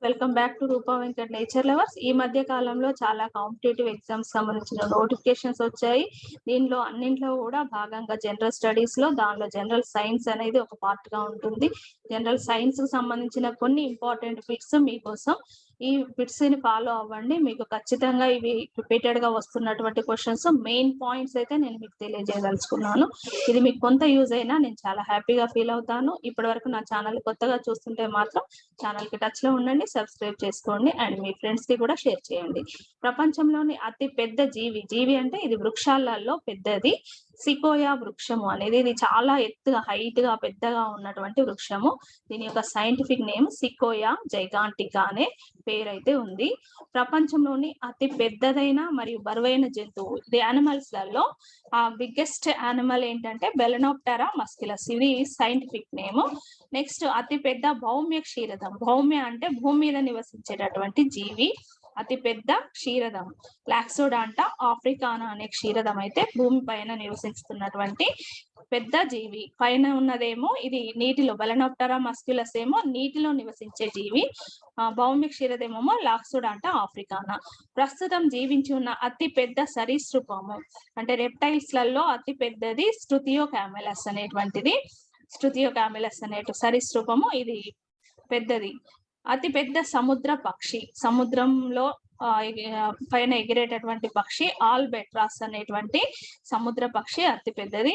Welcome back to Rupa Venkat nature lovers. ఈ మధ్య కాలంలో చాలా కాంపిటేటివ్ ఎగ్జామ్స్ సంబంధించిన నోటిఫికేషన్స్ వచ్చాయి. దీనిలో అన్నింట్లో కూడా భాగంగా జనరల్ స్టడీస్ లో దానిలో జనరల్ సైన్స్ అనేది ఒక పార్ట్ గా ఉంటుంది. జనరల్ సైన్స్ కు సంబంధించిన కొన్ని ఇంపార్టెంట్ బిట్స్ మీకోసం ఈ బిట్స్ ని ఫాలో అవ్వండి. మీకు ఖచ్చితంగా ఇవి రిపీటెడ్ గా వస్తున్నటువంటి క్వశ్చన్స్, మెయిన్ పాయింట్స్ అయితే నేను మీకు తెలియజేయదలుచుకున్నాను. ఇది మీకు కొంత యూజ్ అయినా నేను చాలా హ్యాపీగా ఫీల్ అవుతాను. ఇప్పటి వరకు నా ఛానల్ కొత్తగా చూస్తుంటే మాత్రం ఛానల్ కి టచ్ లో ఉండండి, సబ్స్క్రైబ్ చేసుకోండి అండ్ మీ ఫ్రెండ్స్ కి కూడా షేర్ చేయండి. ప్రపంచంలోని అతి పెద్ద జీవి అంటే ఇది వృక్షాలలో పెద్దది సికోయా వృక్షము అనేది. ఇది చాలా ఎత్తుగా హైట్ గా పెద్దగా ఉన్నటువంటి వృక్షము. దీని యొక్క సైంటిఫిక్ నేమ్ సికోయా జైగాంటికా అనే పేరైతే ఉంది. ప్రపంచంలోని అతి పెద్దదైన మరియు బరువైన జంతువు ఇది యానిమల్స్ లలో బిగ్గెస్ట్ యానిమల్ ఏంటంటే బెలనోప్టెరా మస్క్యులస్, ఇది సైంటిఫిక్ నేమ్. నెక్స్ట్ అతి పెద్ద భౌమ్య క్షీరదం. భౌమ్య అంటే భూమి మీద నివసించేటటువంటి జీవి. అతి పెద్ద క్షీరదం లాక్సోడాంటా ఆఫ్రికానా అనే క్షీరదం అయితే భూమి పైన నివసిస్తున్నటువంటి పెద్ద జీవి. పైన ఉన్నదేమో ఇది నీటిలో, బెలనోప్టెరా మస్క్యులస్ ఏమో నీటిలో నివసించే జీవి. భౌమ్య క్షీరదేమో లాక్సోడాంటా ఆఫ్రికానా. ప్రస్తుతం జీవించి ఉన్న అతి పెద్ద సరీసృపము అంటే రెప్టైల్స్ లలో అతి పెద్దది స్ట్రుతియో క్యామెలస్ అనేటువంటిది. స్ట్రుతియో క్యామెలస్ అనే సరీసృపము ఇది పెద్దది. అతి పెద్ద సముద్ర పక్షి, సముద్రంలో పైన ఎగిరేటటువంటి పక్షి ఆల్బెట్రాస్ అనేటువంటి సముద్ర పక్షి అతి పెద్దది.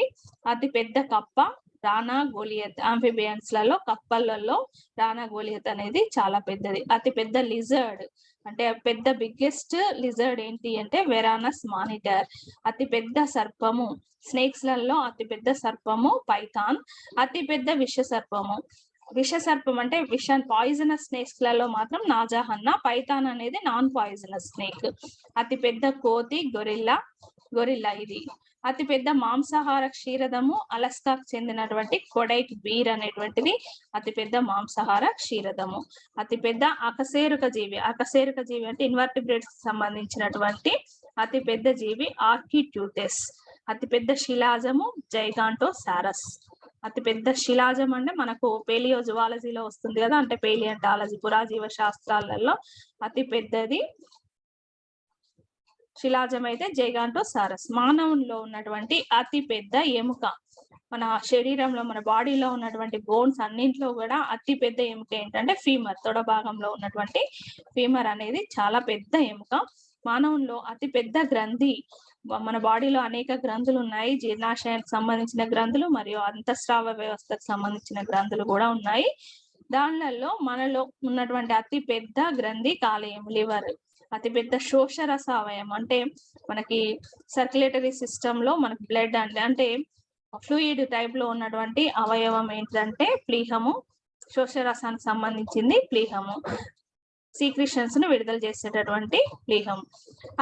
అతి పెద్ద కప్ప రానా గోలియత్. ఆంఫిబియన్స్ లలో కప్పలలో రానా గోలియత్ అనేది చాలా పెద్దది. అతి పెద్ద లిజర్డ్ అంటే పెద్ద బిగ్గెస్ట్ లిజర్డ్ ఏంటి అంటే వెరానస్ మానిటర్. అతి పెద్ద సర్పము స్నేక్స్ లలో అతి పెద్ద సర్పము పైథాన్. అతి పెద్ద విష సర్పము, విష సర్పం అంటే పాయిజనస్ స్నేక్స్ లలో మాత్రం నాజాహన్నా. పైథాన్ అనేది నాన్ పాయిజనస్ స్నేక్. అతి పెద్ద కోతి గొరిల్లా ఇది. అతి పెద్ద మాంసాహార క్షీరదము అలస్కాకు చెందినటువంటి కొడైట్ బీర్ అనేటువంటిది అతి పెద్ద మాంసాహార క్షీరదము. అతి పెద్ద అకశేరుక జీవి అంటే ఇన్వర్టిబ్రేట్స్ కి సంబంధించినటువంటి అతి పెద్ద జీవి ఆర్కిట్యూటెస్. అతి పెద్ద శిలాజము జైగాంటోసారస్. అతి పెద్ద శిలాజం అంటే మనకు పేలియో జువాలజీలో వస్తుంది కదా, అంటే పేలియంటాలజీ పురాజీవ శాస్త్రాలలో అతి పెద్దది శిలాజం అయితే జైగాంటోసారస్. మానవుల్లో ఉన్నటువంటి అతి పెద్ద ఎముక, మన శరీరంలో మన బాడీలో ఉన్నటువంటి బోన్స్ అన్నింటిలో కూడా అతి పెద్ద ఎముక ఏంటంటే ఫీమర్. తొడ భాగంలో ఉన్నటువంటి ఫీమర్ అనేది చాలా పెద్ద ఎముక. మానవుల్లో అతి పెద్ద గ్రంథి, మన బాడీలో అనేక గ్రంథులు ఉన్నాయి. జీర్ణాశయానికి సంబంధించిన గ్రంథులు మరియు అంతఃస్రావ వ్యవస్థకు సంబంధించిన గ్రంథులు కూడా ఉన్నాయి. దానిలలో మనలో ఉన్నటువంటి అతి పెద్ద గ్రంథి కాలేయం లివర్. అతి పెద్ద శోషరస అవయవం అంటే మనకి సర్క్యులేటరీ సిస్టమ్ లో మనకి బ్లడ్ అంటే ఫ్లూయిడ్ టైప్ లో ఉన్నటువంటి అవయవం ఏంటంటే ప్లీహము. శోషరసానికి సంబంధించింది ప్లీహము, సీక్రిషన్స్ ను విడుదల చేసేటటువంటి ప్లీహం.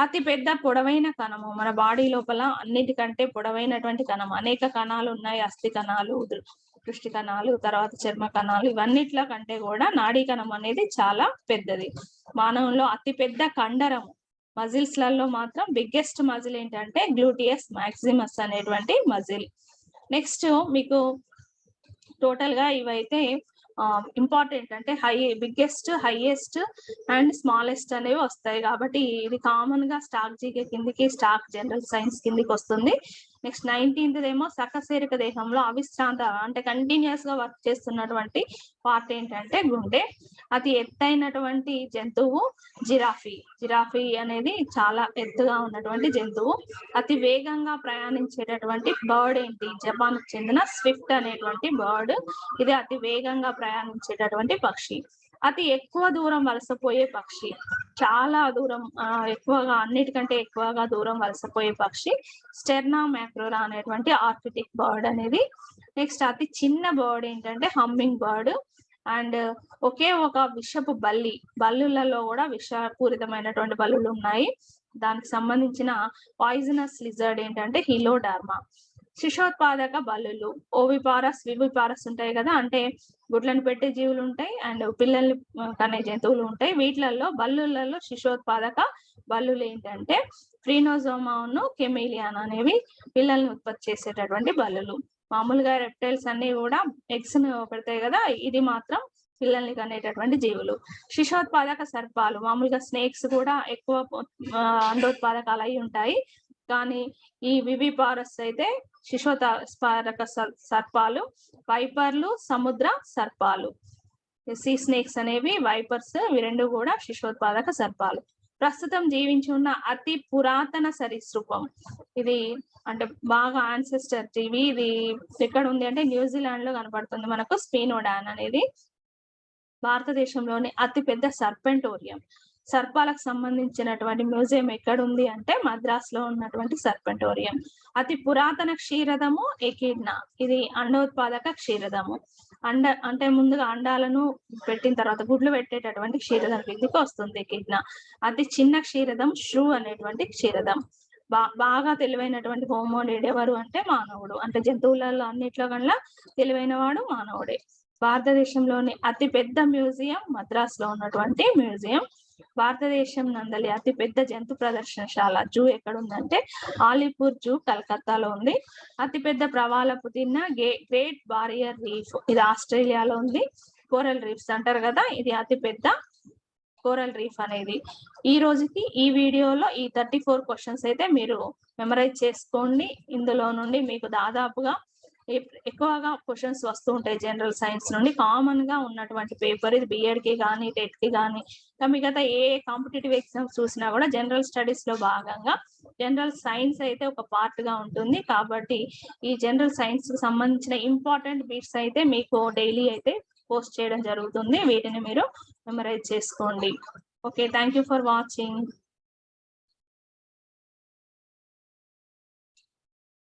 అతి పెద్ద పొడవైన కణము, మన బాడీ లోపల అన్నిటికంటే పొడవైనటువంటి కణం. అనేక కణాలు ఉన్నాయి, అస్థి కణాలు, దృష్టి కణాలు, తర్వాత చర్మ కణాలు, ఇవన్నిట్ల కంటే కూడా నాడీ కణం అనేది చాలా పెద్దది. మానవుల్లో అతి పెద్ద కండరము మజిల్స్ లలో మాత్రం బిగ్గెస్ట్ మజిల్ ఏంటంటే గ్లూటియస్ మాక్సిమస్ అనేటువంటి మజిల్. నెక్స్ట్ మీకు టోటల్ గా ఇవైతే ఇంపార్టెంట్ అంటే బిగ్గెస్ట్, హైయెస్ట్ అండ్ స్మాలెస్ట్ అనేవి వస్తాయి. కాబట్టి ఇది కామన్ గా స్టాక్ జీకే కిందికి, స్టాక్ జనరల్ సైన్స్ కిందికి వస్తుంది. నెక్స్ట్ 19th ఏమో సకశేరుక దేహంలో అవిశ్రాంత అంటే కంటిన్యూస్ గా వర్క్ చేస్తున్నటువంటి పార్ట్ ఏంటంటే గుండె. అతి ఎత్తైనటువంటి జంతువు జిరాఫీ అనేది చాలా ఎత్తుగా ఉన్నటువంటి జంతువు. అతి వేగంగా ప్రయాణించేటటువంటి బర్డ్ ఏంటి, జపాన్ కు చెందిన స్విఫ్ట్ అనేటువంటి బర్డ్. ఇది అతి వేగంగా ప్రయాణించేటటువంటి పక్షి. అతి ఎక్కువ దూరం వలసపోయే పక్షి, చాలా దూరం ఎక్కువగా అన్నిటికంటే ఎక్కువగా దూరం వలసపోయే పక్షి స్టెర్నా మ్యాక్రోరా అనేటువంటి ఆర్కిటిక్ బర్డ్ అనేది. నెక్స్ట్ అతి చిన్న బర్డ్ ఏంటంటే హమ్మింగ్ బర్డ్. అండ్ ఒకే ఒక విషపు బల్లులలో కూడా విషపూరితమైనటువంటి బల్లులు ఉన్నాయి. దానికి సంబంధించిన పాయిజనస్ లిజర్డ్ ఏంటంటే హిలోడార్మా. శిశోత్పాదక బల్లులు ఓవిపారస్, వివిపారస్ ఉంటాయి కదా, అంటే గుడ్లను పెట్టే జీవులు ఉంటాయి అండ్ పిల్లల్ని కనే జంతువులు ఉంటాయి. వీటిలలో బల్లులలో శిశోత్పాదక బల్లులు ఏంటంటే ఫ్రీనోజోమాను కెమిలియాన్ అనేవి పిల్లల్ని ఉత్పత్తి చేసేటటువంటి బల్లులు. మామూలుగా రెప్టైల్స్ అన్ని కూడా ఎగ్స్ ను పెడతాయి కదా, ఇది మాత్రం పిల్లల్ని కనేటటువంటి జీవులు. శిశోత్పాదక సర్పాలు మామూలుగా స్నేక్స్ కూడా ఎక్కువ అండోత్పాదకాలు అయి ఉంటాయి. కానీ ఈ వివిపారస్ అయితే శిశోత్పాదక సర్పాలు. వైపర్లు సముద్ర సర్పాలు. సీ స్నేక్స్ అనేవి వైపర్స్, ఇవి రెండు కూడా శిశోత్పాదక సర్పాలు. ప్రస్తుతం జీవించి ఉన్న అతి పురాతన సరీసృపం ఇది, అంటే బాగా ఆన్సెస్టర్ జీవి. ఇది ఎక్కడ ఉంది అంటే న్యూజిలాండ్ లో కనపడుతుంది మనకు. స్పినోడాన్ అనేది భారతదేశంలోని అతిపెద్ద సర్పెంటోరియం. సర్పాలకు సంబంధించినటువంటి మ్యూజియం ఎక్కడ ఉంది అంటే మద్రాస్ లో ఉన్నటువంటి సర్పెంటోరియం. అతి పురాతన క్షీరదము ఎకిడ్నా. ఇది అండోత్పాదక క్షీరదము. అంటే ముందుగా అండాలను పెట్టిన తర్వాత గుడ్లు పెట్టేటటువంటి క్షీరదం కిందికి వస్తుంది ఎకిడ్నా. అతి చిన్న క్షీరదం ష్రూ అనేటువంటి క్షీరదం. బాగా తెలివైనటువంటి హోమోనిడ్ ఎవరు అంటే మానవుడు. అంటే జంతువులలో అన్నిట్లో కన్నా తెలివైన వాడు మానవుడే. భారతదేశంలోని అతి పెద్ద మ్యూజియం మద్రాస్ లో ఉన్నటువంటి మ్యూజియం. భారతదేశం నందలి అతి పెద్ద జంతు ప్రదర్శనశాల జూ ఎక్కడ ఉందంటే ఆలిపూర్ జూ కలకత్తాలో ఉంది. అతి పెద్ద ప్రవాళపు తిన్న గ్రేట్ బారియర్ రీఫ్, ఇది ఆస్ట్రేలియాలో ఉంది. కోరల్ రీఫ్స్ అంటారు కదా, ఇది అతి పెద్ద కోరల్ రీఫ్ అనేది. ఈ రోజుకి ఈ వీడియోలో ఈ 34 క్వశ్చన్స్ అయితే మీరు మెమరైజ్ చేసుకోండి. ఇందులో నుండి మీకు దాదాపుగా ఎక్కువగా క్వశ్చన్స్ వస్తూ ఉంటాయి జనరల్ సైన్స్ నుండి. కామన్ గా ఉన్నటువంటి పేపర్ ఇది. బిఎడ్ కి కానీ టెట్ కి కానీ మిగతా ఏ కాంపిటేటివ్ ఎగ్జామ్స్ చూసినా కూడా జనరల్ స్టడీస్ లో భాగంగా జనరల్ సైన్స్ అయితే ఒక పార్ట్ గా ఉంటుంది. కాబట్టి ఈ జనరల్ సైన్స్ కి సంబంధించిన ఇంపార్టెంట్ బిట్స్ అయితే మీకు డైలీ అయితే పోస్ట్ చేయడం జరుగుతుంది. వీటిని మీరు మెమరైజ్ చేసుకోండి. Okay, thank you for watching.